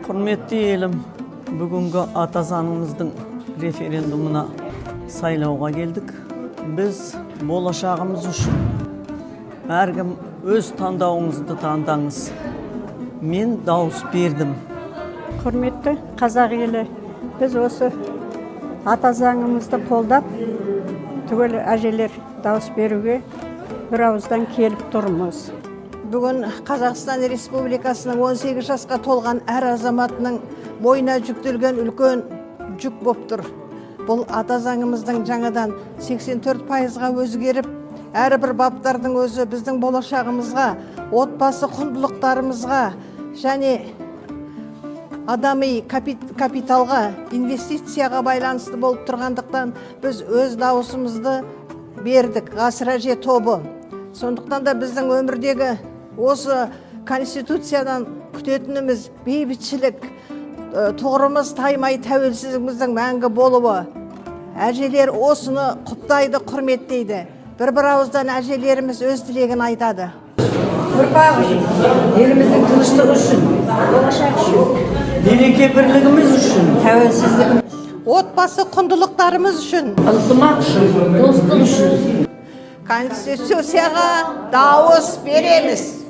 Құрметті елім, бүгінгі ата заңымыздың референдумына сайлауға келдік. Біз болашағымыз үшін әркім өз таңдауыңызды таңдаңыз. Мен дауыс бердім. Құрметті қазақ елі, біз осы ата заңымызды қолдап, түгел әжелер дауыс беруге бір ауыздан келіп тұрмыз. Бүгін Қазақстан Республикасының 18 жасқа толған әр азаматының мойнына жүктелген үлкен жүк боп тұр. Бұл ата заңымыздың жаңадан 84%-ға өзгеріп, әрбір баптардың өзі біздің болашағымызға, отбасы құндылықтарымызға және адами капиталға, инвестицияға байланысты болып тұрғандықтан біз өз дауысымызды бердік, ғасыр әже тобы. Сондықтан да біздің өмірдегі осы конституциядан күтетініміз бейбітшілік, тұғырымыз таймай тәуелсіздігіміздің мәңгі болуы. Әжелер осыны құптайды, құрметтейді. Бір ауыздан әжелеріміз өз тілегін айтады. Ұрпақ үшін, еліміздің тыныштығы үшін, болашақ үшін, Береке бірлігіміз үшін, тәуелсіздігіміз, Отбасы құндылықтарымыз үшін, ынтымақ үшін, достық үшін. Конституцияға дауыс береміз.